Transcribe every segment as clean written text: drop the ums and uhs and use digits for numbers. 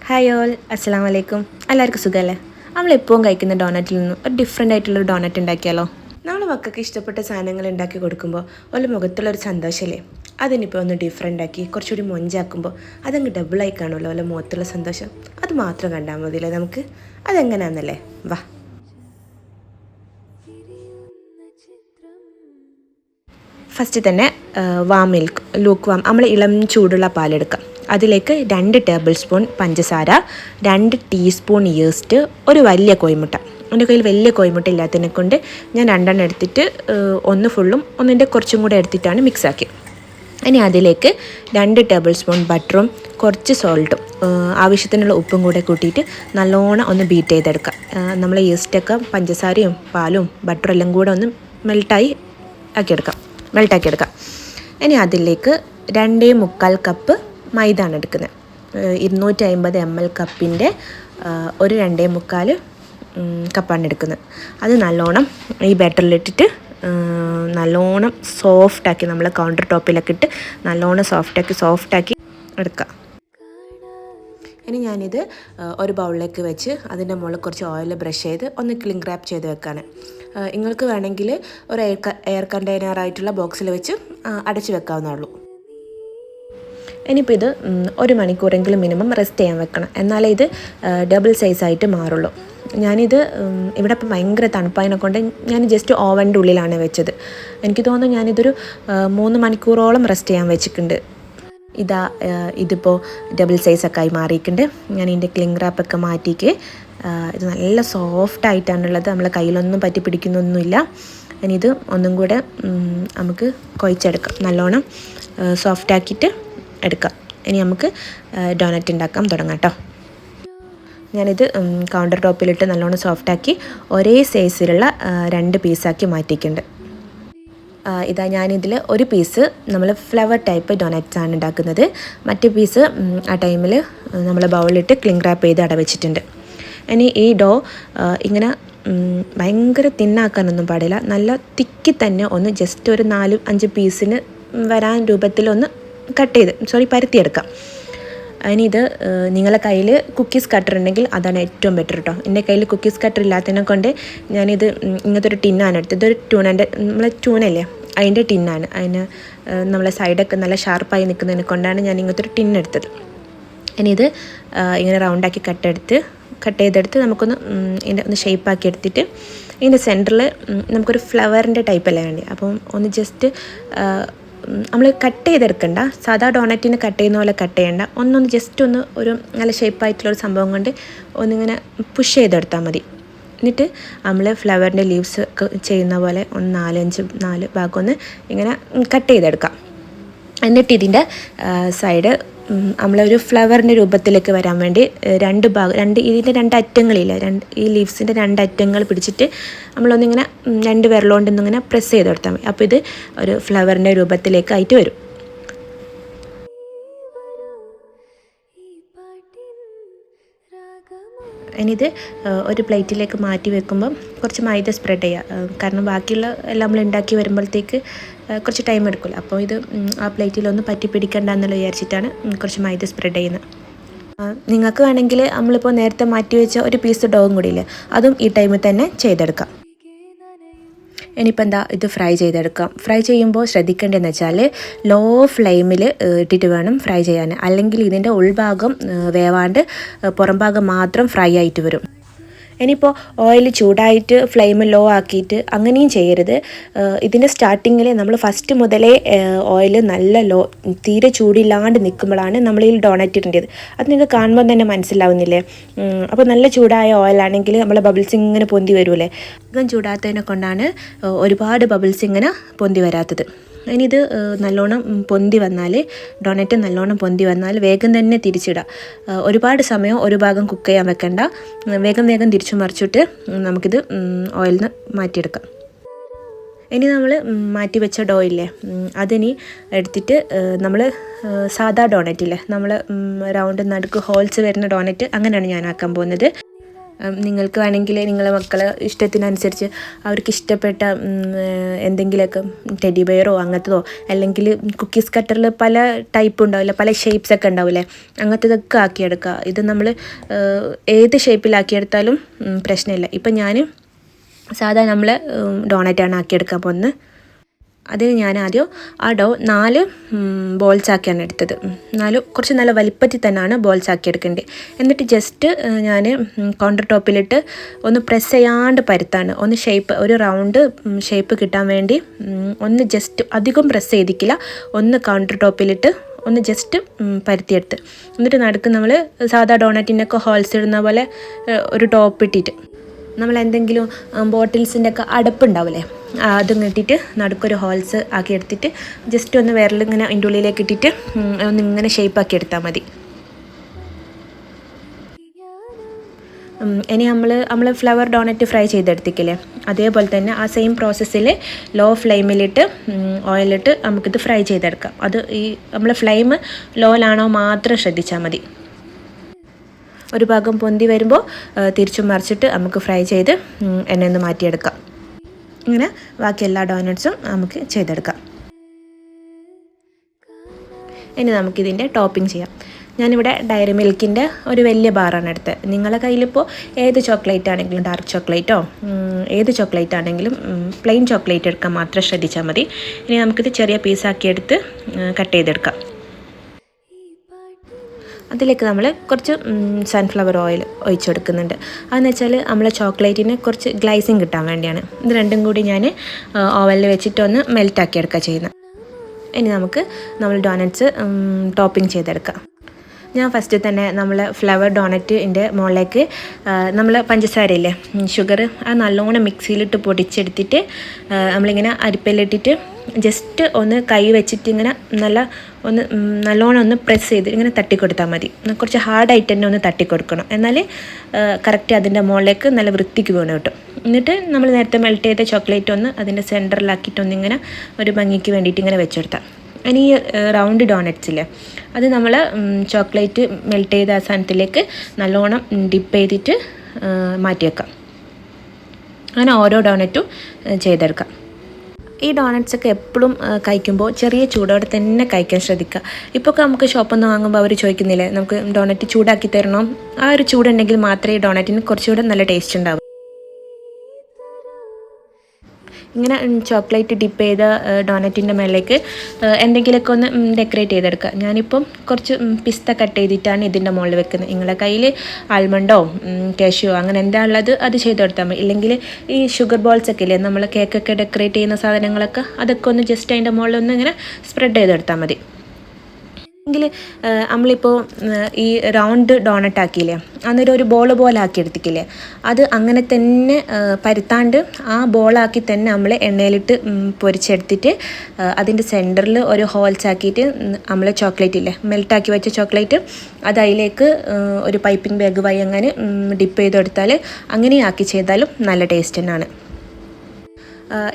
Hi all, അസ്സലാമു അലൈക്കും. എല്ലാവർക്കും സുഖമല്ലേ? നമ്മളെപ്പോഴും കഴിക്കുന്ന ഡോണറ്റിൽ നിന്നും ഒരു ഡിഫറെൻ്റ് ആയിട്ടുള്ളൊരു ഡോണറ്റ് ഉണ്ടാക്കിയാലോ? നമ്മൾ മക്കൾക്ക് ഇഷ്ടപ്പെട്ട സാധനങ്ങൾ ഉണ്ടാക്കി കൊടുക്കുമ്പോൾ ഒരു മുഖത്തുള്ളൊരു സന്തോഷമല്ലേ, അതിനിപ്പോൾ ഒന്ന് ഡിഫറെൻ്റ് ആക്കി കുറച്ചുകൂടി മൊഞ്ചാക്കുമ്പോൾ അതങ്ങ് ഡബിളായി കാണുമല്ലോ അല്ല മുഖത്തുള്ള സന്തോഷം. അത് മാത്രം കണ്ടാൽ മതിയല്ലേ നമുക്ക്? അതെങ്ങനെയാണെന്നല്ലേ, വാ. ഫസ്റ്റ് തന്നെ വാം മിൽക്ക്, ലൂക്ക് വാം, നമ്മൾ ഇളം ചൂടുള്ള പാലെടുക്കാം. അതിലേക്ക് 2 ടേബിൾ സ്പൂൺ പഞ്ചസാര, 2 ടീസ്പൂൺ ഈസ്റ്റ്, ഒരു വലിയ കോഴിമുട്ട. എൻ്റെ കയ്യിൽ വലിയ കോഴിമുട്ട ഇല്ലാത്തതിനെ കൊണ്ട് ഞാൻ 2 എടുത്തിട്ട് ഒന്ന് ഫുള്ളും ഒന്നിൻ്റെ കുറച്ചും കൂടെ എടുത്തിട്ടാണ് മിക്സാക്കി. ഇനി അതിലേക്ക് 2 ടേബിൾ സ്പൂൺ ബട്ടറും കുറച്ച് സോൾട്ടും ആവശ്യത്തിനുള്ള ഉപ്പും കൂടെ കൂട്ടിയിട്ട് നല്ലോണം ഒന്ന് ബീറ്റ് ചെയ്തെടുക്കാം. നമ്മൾ ഈസ്റ്റൊക്കെ പഞ്ചസാരയും പാലും ബട്ടറും എല്ലാം കൂടെ ഒന്ന് മെൽട്ടാക്കി എടുക്കാം. ഇനി അതിലേക്ക് 2.25 കപ്പ് മൈദ ആണ് എടുക്കുന്നത്. 250 ml കപ്പിൻ്റെ ഒരു 2.25 കപ്പാണ് എടുക്കുന്നത്. അത് നല്ലോണം ഈ ബാറ്ററിലിട്ടിട്ട് നല്ലോണം സോഫ്റ്റാക്കി നമ്മൾ കൗണ്ടർ ടോപ്പിലൊക്കെ ഇട്ട് നല്ലോണം സോഫ്റ്റാക്കി എടുക്കുക. ഇനി ഞാനിത് ഒരു ബൗളിലേക്ക് വെച്ച് അതിൻ്റെ മുകളിൽ കുറച്ച് ഓയിൽ ബ്രഷ് ചെയ്ത് ഒന്ന് ക്ലിംഗ് റാപ്പ് ചെയ്ത് വെക്കാണ്. നിങ്ങൾക്ക് വേണമെങ്കിൽ ഒരു എയർ കണ്ടെയ്നറായിട്ടുള്ള ബോക്സിൽ വെച്ച് അടച്ച് വെക്കാവുന്നതുള്ളൂ. ഇനിയിപ്പോൾ ഇത് 1 മണിക്കൂറെങ്കിലും മിനിമം റെസ്റ്റ് ചെയ്യാൻ വെക്കണം, എന്നാലേ ഇത് ഡബിൾ സൈസായിട്ട് മാറുള്ളൂ. ഞാനിത് ഇവിടെ ഇപ്പം ഭയങ്കര തണുപ്പായതിനെ കൊണ്ട് ഞാൻ ജസ്റ്റ് ഓവൻ്റെ ഉള്ളിലാണ് വെച്ചത്. എനിക്ക് തോന്നുന്നു ഞാനിതൊരു 3 മണിക്കൂറോളം റെസ്റ്റ് ചെയ്യാൻ വെച്ചിട്ടുണ്ട്. ഇതിപ്പോൾ ഡബിൾ സൈസൊക്കെ ആയി മാറിയിട്ടുണ്ട്. ഞാൻ ഇതിൻ്റെ ക്ലിംഗ് റാപ്പൊക്കെ മാറ്റിയിട്ട് ഇത് നല്ല സോഫ്റ്റായിട്ടാണുള്ളത്, നമ്മളെ കയ്യിലൊന്നും പറ്റി പിടിക്കുന്നൊന്നുമില്ല. ഇനി ഇത് ഒന്നും കൂടെ നമുക്ക് കുഴച്ചെടുക്കാം, നല്ലോണം സോഫ്റ്റാക്കിയിട്ട് എടുക്കാം. ഇനി നമുക്ക് ഡോണറ്റ് ഉണ്ടാക്കാൻ തുടങ്ങാം കേട്ടോ. ഞാനിത് കൗണ്ടർ ടോപ്പിലിട്ട് നല്ലോണം സോഫ്റ്റാക്കി ഒരേ സൈസിലുള്ള 2 പീസാക്കി മാറ്റിയിട്ടുണ്ട്. ഞാനിതിൽ ഒരു പീസ് നമ്മൾ ഫ്ലവർ ടൈപ്പ് ഡോണറ്റ്സ് ആണ് ഉണ്ടാക്കുന്നത്. മറ്റേ പീസ് ആ ടൈമിൽ നമ്മൾ ബൗളിലിട്ട് ക്ലിംഗ് റാപ്പ് ചെയ്ത് അടവെച്ചിട്ടുണ്ട്. ഇനി ഈ ഡോ ഇങ്ങനെ ഭയങ്കര തിന്നാക്കാനൊന്നും പാടില്ല, നല്ല തിക്കി തന്നെ ഒന്ന് ജസ്റ്റ് ഒരു 4-5 പീസിന് വരാൻ രൂപത്തിലൊന്ന് പരത്തിയെടുക്കാം. ഇനി ഇത് നിങ്ങളുടെ കയ്യിൽ കുക്കീസ് കട്ടർ ഉണ്ടെങ്കിൽ അതാണ് ഏറ്റവും ബെറ്റർ കേട്ടോ. എൻ്റെ കയ്യിൽ കുക്കീസ് കട്ടർ ഇല്ലാത്തതിനെ കൊണ്ട് ഞാനിത് ഇങ്ങനത്തെ ഒരു ടിന്നാണ് എടുത്തത്. ഇതൊരു നമ്മളെ ട്യൂണല്ലേ അതിൻ്റെ ടിന്നാണ്. അതിന് നമ്മളെ സൈഡൊക്കെ നല്ല ഷാർപ്പായി നിൽക്കുന്നതിനെ കൊണ്ടാണ് ഞാൻ ഇങ്ങനത്തെ ഒരു ടിന്നെടുത്തത്. ഇനി ഇത് ഇങ്ങനെ റൗണ്ടാക്കി കട്ട് ചെയ്തെടുത്ത് നമുക്കൊന്ന് ഇതിൻ്റെ ഒന്ന് ഷേപ്പാക്കി എടുത്തിട്ട് ഇതിൻ്റെ സെൻറ്ററിൽ നമുക്കൊരു ഫ്ലവറിൻ്റെ ടൈപ്പല്ലേ വേണ്ടി, അപ്പം ഒന്ന് ജസ്റ്റ് നമ്മൾ കട്ട് ചെയ്തെടുക്കണ്ട, സാധാ ഡോണറ്റിന് കട്ട് ചെയ്യുന്ന പോലെ കട്ട് ചെയ്യണ്ട, ഒന്നൊന്ന് ജസ്റ്റ് ഒന്ന് ഒരു നല്ല ഷേപ്പായിട്ടുള്ളൊരു സംഭവം കൊണ്ട് ഒന്നിങ്ങനെ പുഷ് ചെയ്തെടുത്താൽ മതി. എന്നിട്ട് നമ്മൾ ഫ്ലവറിൻ്റെ ലീവ്സ് ചെയ്യുന്ന പോലെ ഒന്ന് 4 ഭാഗം ഒന്ന് ഇങ്ങനെ കട്ട് ചെയ്തെടുക്കാം. എന്നിട്ട് ഇതിൻ്റെ സൈഡ് നമ്മളൊരു ഫ്ലവറിൻ്റെ രൂപത്തിലേക്ക് വരാൻ വേണ്ടി ഇതിൻ്റെ 2 അറ്റങ്ങളില്ല, ഈ ലീവ്സിൻ്റെ 2 അറ്റങ്ങൾ പിടിച്ചിട്ട് നമ്മളൊന്നിങ്ങനെ 2 വിരലുകൊണ്ടിങ്ങനെ പ്രസ് ചെയ്ത് കൊടുത്താൽ മതി. അപ്പോൾ ഇത് ഒരു ഫ്ലവറിൻ്റെ രൂപത്തിലേക്കായിട്ട് വരും. ഇനിയിത് ഒരു പ്ലേറ്റിലേക്ക് മാറ്റി വെക്കുമ്പം കുറച്ച് മൈദ സ്പ്രെഡ് ചെയ്യുക, കാരണം ബാക്കിയുള്ള എല്ലാം നമ്മൾ ഉണ്ടാക്കി വരുമ്പോഴത്തേക്ക് കുറച്ച് ടൈം എടുക്കില്ല. അപ്പോൾ ഇത് ആ പ്ലേറ്റിലൊന്നും പറ്റി പിടിക്കണ്ട എന്നുള്ള വിചാരിച്ചിട്ടാണ് കുറച്ച് മൈദ സ്പ്രെഡ് ചെയ്യുന്നത്. നിങ്ങൾക്ക് വേണമെങ്കിൽ നമ്മളിപ്പോൾ നേരത്തെ മാറ്റി വെച്ച ഒരു പീസ് ഡോവും കൂടിയില്ലേ, അതും ഈ ടൈമിൽ തന്നെ ചെയ്തെടുക്കാം. ഇനിയിപ്പോൾ ഇത് ഫ്രൈ ചെയ്തെടുക്കാം. ഫ്രൈ ചെയ്യുമ്പോൾ ശ്രദ്ധിക്കേണ്ടതെന്ന് വെച്ചാൽ ലോ ഫ്ലെയിമിൽ ഇട്ടിട്ട് വേണം ഫ്രൈ ചെയ്യാൻ, അല്ലെങ്കിൽ ഇതിൻ്റെ ഉൾഭാഗം വേവാണ്ട് പുറം ഭാഗം മാത്രം ഫ്രൈ ആയിട്ട് വരും. ഇനിയിപ്പോൾ ഓയിൽ ചൂടായിട്ട് ഫ്ലെയിം ലോ ആക്കിയിട്ട് അങ്ങനെയും ചെയ്യരുത്. ഇതിൻ്റെ സ്റ്റാർട്ടിങ്ങിൽ നമ്മൾ ഫസ്റ്റ് മുതലേ ഓയിൽ നല്ല തീരെ ചൂടില്ലാണ്ട് നിൽക്കുമ്പോഴാണ് നമ്മൾ ഈ ഡോണറ്റ് ഇടേണ്ടത്. അത് നിങ്ങൾക്ക് കാണുമ്പോൾ തന്നെ മനസ്സിലാവുന്നില്ലേ? അപ്പോൾ നല്ല ചൂടായ ഓയിലാണെങ്കിൽ നമ്മളെ ബബിൾസ് ഇങ്ങനെ പൊന്തി വരുമല്ലേ, അധികം ചൂടാത്തതിനെ കൊണ്ടാണ് ഒരുപാട് ബബിൾസ് ഇങ്ങനെ പൊന്തി വരാത്തത്. ഇനി ഇത് നല്ലോണം പൊന്തി വന്നാൽ ഡോണറ്റ് നല്ലോണം പൊന്തി വന്നാൽ വേഗം തന്നെ തിരിച്ചിടുക. ഒരുപാട് സമയം ഒരു ഭാഗം കുക്ക് ചെയ്യാൻ വെക്കണ്ട, വേഗം തിരിച്ചു മറിച്ചിട്ട് നമുക്കിത് ഓയിലിൽ നിന്ന് മാറ്റിയെടുക്കാം. ഇനി നമ്മൾ മാറ്റി വെച്ച ഡോ ഇല്ലേ, അതിനി എടുത്തിട്ട് നമ്മൾ സാധാ ഡോണറ്റില്ലേ, നമ്മൾ റൗണ്ട് നടുക്ക് ഹോൾസ് വരുന്ന ഡോണറ്റ് അങ്ങനെയാണ് ഞാൻ ആക്കാൻ പോകുന്നത്. നിങ്ങൾക്ക് വേണമെങ്കിൽ നിങ്ങളെ മക്കളെ ഇഷ്ടത്തിനനുസരിച്ച് അവർക്ക് ഇഷ്ടപ്പെട്ട എന്തെങ്കിലുമൊക്കെ ടെഡി ബെയറോ അങ്ങനത്തതോ അല്ലെങ്കിൽ കുക്കീസ് കട്ടറിൽ പല ടൈപ്പ് ഉണ്ടാവില്ല, പല ഷേപ്സ് ഒക്കെ ഉണ്ടാവില്ലേ, അങ്ങനത്തതൊക്കെ ആക്കിയെടുക്കുക. ഇത് നമ്മൾ ഏത് ഷേപ്പിലാക്കിയെടുത്താലും പ്രശ്നമില്ല. ഇപ്പം ഞാൻ സാധാ നമ്മൾ ഡോണറ്റാണ് ആക്കിയെടുക്കാൻ പോകുന്നത്. അതിന് ഞാൻ ആദ്യം ആ ഡോ 4 ബോൾസ് ആക്കിയാണ് എടുത്തത്. 4 കുറച്ച് നല്ല വലിപ്പത്തിൽ തന്നെയാണ് ബോൾസ് ആക്കി എടുക്കേണ്ടത്. എന്നിട്ട് ജസ്റ്റ് ഞാൻ കൗണ്ടർ ടോപ്പിലിട്ട് ഒന്ന് പ്രസ് ചെയ്യാണ്ട് പരുത്താണ്, ഒന്ന് ഷേപ്പ്, ഒരു റൗണ്ട് ഷേപ്പ് കിട്ടാൻ വേണ്ടി ഒന്ന് ജസ്റ്റ് അധികം പ്രസ് ചെയ്തിക്കില്ല, ഒന്ന് കൗണ്ടർ ടോപ്പിലിട്ട് ഒന്ന് ജസ്റ്റ് പരുത്തിയെടുത്ത്, എന്നിട്ട് നടുക്ക് നമ്മൾ സാധാ ഡോണറ്റിൻ്റെയൊക്കെ ഹോൾസ് ഇടുന്ന പോലെ ഒരു ടോപ്പ് ഇട്ടിട്ട് നമ്മൾ എന്തെങ്കിലും ബോട്ടിൽസിൻ്റെ ഒക്കെ അടപ്പുണ്ടാവില്ലേ, അതും ഇട്ടിട്ട് നടുക്കൊരു ഹോൾസ് ആക്കി എടുത്തിട്ട് ജസ്റ്റ് ഒന്ന് വിരലിങ്ങനെ അതിൻ്റെ ഉള്ളിലേക്ക് ഇട്ടിട്ട് ഒന്നിങ്ങനെ ഷേപ്പാക്കി എടുത്താൽ മതി. ഇനി നമ്മൾ ഫ്ലവർ ഡോണറ്റ് ഫ്രൈ ചെയ്തെടുത്തിക്കില്ലേ, അതേപോലെ തന്നെ ആ സെയിം പ്രോസസ്സിൽ ലോ ഫ്ലെയിമിലിട്ട് ഓയിലിട്ട് നമുക്കിത് ഫ്രൈ ചെയ്തെടുക്കാം. അത് ഈ നമ്മൾ ഫ്ലെയിം ലോയിലാണോ മാത്രം ശ്രദ്ധിച്ചാൽ മതി. ഒരു ഭാഗം പൊന്തി വരുമ്പോൾ തിരിച്ചും മറിച്ചിട്ട് നമുക്ക് ഫ്രൈ ചെയ്ത് എണ്ണയിൽ നിന്ന് മാറ്റിയെടുക്കാം. ഇങ്ങനെ ബാക്കി എല്ലാ ഡോനറ്റ്സും നമുക്ക് ചെയ്തെടുക്കാം. ഇനി നമുക്കിതിൻ്റെ ടോപ്പിംഗ് ചെയ്യാം. ഞാനിവിടെ ഡയറി മിൽക്കിൻ്റെ ഒരു വലിയ ബാറാണ് എടുത്തത്. നിങ്ങളുടെ കയ്യിലിപ്പോൾ ഏത് ചോക്ലേറ്റ് ആണെങ്കിലും, ഡാർക്ക് ചോക്ലേറ്റോ ഏത് ചോക്ലേറ്റ് ആണെങ്കിലും പ്ലെയിൻ ചോക്ലേറ്റ് എടുക്കാൻ മാത്രം ശ്രദ്ധിച്ചാൽ മതി. ഇനി നമുക്കിത് ചെറിയ പീസാക്കി എടുത്ത് കട്ട് ചെയ്തെടുക്കാം. അതിലേക്ക് നമ്മൾ കുറച്ച് സൺഫ്ലവർ ഓയിൽ ഒഴിച്ചെടുക്കുന്നുണ്ട്. അതെന്ന് വെച്ചാൽ നമ്മളെ ചോക്ലേറ്റിന് കുറച്ച് ഗ്ലൈസിങ് കിട്ടാൻ വേണ്ടിയാണ്. ഇത് രണ്ടും കൂടി ഞാൻ ഓവനിൽ വെച്ചിട്ടൊന്ന് മെൽറ്റാക്കി എടുക്കുക ചെയ്യുന്നത്. ഇനി നമുക്ക് നമ്മൾ ഡോനറ്റ്സ് ടോപ്പിംഗ് ചെയ്തെടുക്കാം. ഞാൻ ഫസ്റ്റ് തന്നെ നമ്മൾ ഫ്ലവർ ഡോണറ്റിൻ്റെ മുകളിലേക്ക് നമ്മൾ പഞ്ചസാരയില്ലേ, ഷുഗർ, അത് നല്ലോണം മിക്സിയിലിട്ട് പൊടിച്ചെടുത്തിട്ട് നമ്മളിങ്ങനെ അരിപ്പയിലിട്ടിട്ട് ജസ്റ്റ് ഒന്ന് കൈ വെച്ചിട്ട് ഇങ്ങനെ നല്ലോണം ഒന്ന് പ്രസ് ചെയ്ത് ഇങ്ങനെ തട്ടിക്കൊടുത്താൽ മതി. കുറച്ച് ഹാർഡായിട്ട് തന്നെ ഒന്ന് തട്ടിക്കൊടുക്കണം, എന്നാൽ കറക്റ്റ് അതിൻ്റെ മുകളിലേക്ക് നല്ല വൃത്തിക്ക് വീണ് കിട്ടും. എന്നിട്ട് നമ്മൾ നേരത്തെ മെൽറ്റ് ചെയ്ത ചോക്ലേറ്റ് ഒന്ന് അതിൻ്റെ സെൻറ്ററിലാക്കിയിട്ടൊന്നിങ്ങനെ ഒരു ഭംഗിക്ക് വേണ്ടിയിട്ട് ഇങ്ങനെ വെച്ചെടുത്താൽ. ഇനി ഈ റൗണ്ട് ഡോണറ്റ്സില്ലേ, അത് നമ്മൾ ചോക്ലേറ്റ് മെൽറ്റ് ചെയ്ത ആ സാധനത്തിലേക്ക് നല്ലോണം ഡിപ്പ് ചെയ്തിട്ട് മാറ്റി വെക്കാം. അങ്ങനെ ഓരോ ഡോണറ്റും ചെയ്തെടുക്കാം. ഈ ഡോണറ്റ്സൊക്കെ എപ്പോഴും കഴിക്കുമ്പോൾ ചെറിയ ചൂടോടെ തന്നെ കഴിക്കാൻ ശ്രദ്ധിക്കുക. ഇപ്പോൾ നമുക്ക് ഷോപ്പിൽ നിന്ന് വാങ്ങുമ്പോൾ അവർ ചോദിക്കുന്നില്ലേ നമുക്ക് ഡോണറ്റ് ചൂടാക്കി തരണം, ആ ഒരു ചൂടുണ്ടെങ്കിൽ മാത്രമേ ഈ ഡോണറ്റിന് കുറച്ചുകൂടെ നല്ല ടേസ്റ്റ് ഉണ്ടാവും. ഇങ്ങനെ ചോക്ലേറ്റ് ഡിപ്പ് ചെയ്ത ഡോണറ്റിൻ്റെ മേലേക്ക് എന്തെങ്കിലുമൊക്കെ ഒന്ന് ഡെക്കറേറ്റ് ചെയ്തെടുക്കുക. ഞാനിപ്പം കുറച്ച് പിസ്ത കട്ട് ചെയ്തിട്ടാണ് ഇതിൻ്റെ മുകളിൽ വെക്കുന്നത്. നിങ്ങളുടെ കയ്യിൽ ആൽമണ്ടോ കാഷ്യോ അങ്ങനെ എന്താ ഉള്ളത് അത് ചെയ്ത് കൊടുത്താൽ മതി. ഇല്ലെങ്കിൽ ഈ ഷുഗർ ബോൾസ് ഒക്കെ ഇല്ലേ, നമ്മൾ കേക്കൊക്കെ ഡെക്കറേറ്റ് ചെയ്യുന്ന സാധനങ്ങളൊക്കെ, അതൊക്കെ ഒന്ന് ജസ്റ്റ് അതിൻ്റെ മുകളിൽ ഒന്ന് ഇങ്ങനെ സ്പ്രെഡ് ചെയ്തെടുത്താൽ മതി. എങ്കിൽ നമ്മളിപ്പോൾ ഈ റൗണ്ട് ഡോണറ്റ് ആക്കിയില്ലേ, അന്നേരം ഒരു ബോൾ പോലെ ആക്കി എടുത്തിക്കില്ലേ, അത് അങ്ങനെ തന്നെ പരുത്താണ്ട് ആ ബോളാക്കി തന്നെ നമ്മൾ എണ്ണയിലിട്ട് പൊരിച്ചെടുത്തിട്ട് അതിൻ്റെ സെൻറ്ററിൽ ഒരു ഹോൾസ് ആക്കിയിട്ട് നമ്മൾ ചോക്ലേറ്റ് ഇല്ലേ, മെൽട്ടാക്കി വെച്ച ചോക്ലേറ്റ് അത് അതിലേക്ക് ഒരു പൈപ്പിംഗ് ബാഗ് വഴി അങ്ങനെ ഡിപ്പ് ചെയ്തെടുത്താൽ അങ്ങനെ ആക്കി ചെയ്താലും നല്ല ടേസ്റ്റ് തന്നെയാണ്.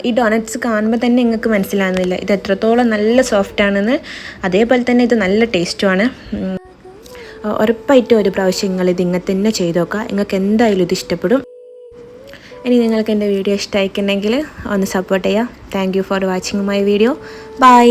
ഈ ഡോണറ്റ്സ് കാണുമ്പോൾ തന്നെ നിങ്ങൾക്ക് മനസ്സിലാകുന്നില്ല ഇത് എത്രത്തോളം നല്ല സോഫ്റ്റ് ആണെന്ന്. അതേപോലെ തന്നെ ഇത് നല്ല ടേസ്റ്റുമാണ്. ഉറപ്പായിട്ടും ഒരു പ്രാവശ്യം നിങ്ങൾ ഇത് ഇങ്ങനെ തന്നെ ചെയ്ത് നോക്കുക, നിങ്ങൾക്ക് എന്തായാലും ഇത് ഇഷ്ടപ്പെടും. ഇനി നിങ്ങൾക്ക് എൻ്റെ വീഡിയോ ഇഷ്ടമായിട്ടുണ്ടെങ്കിൽ ഒന്ന് സപ്പോർട്ട് ചെയ്യുക. Thank you for watching my video. By.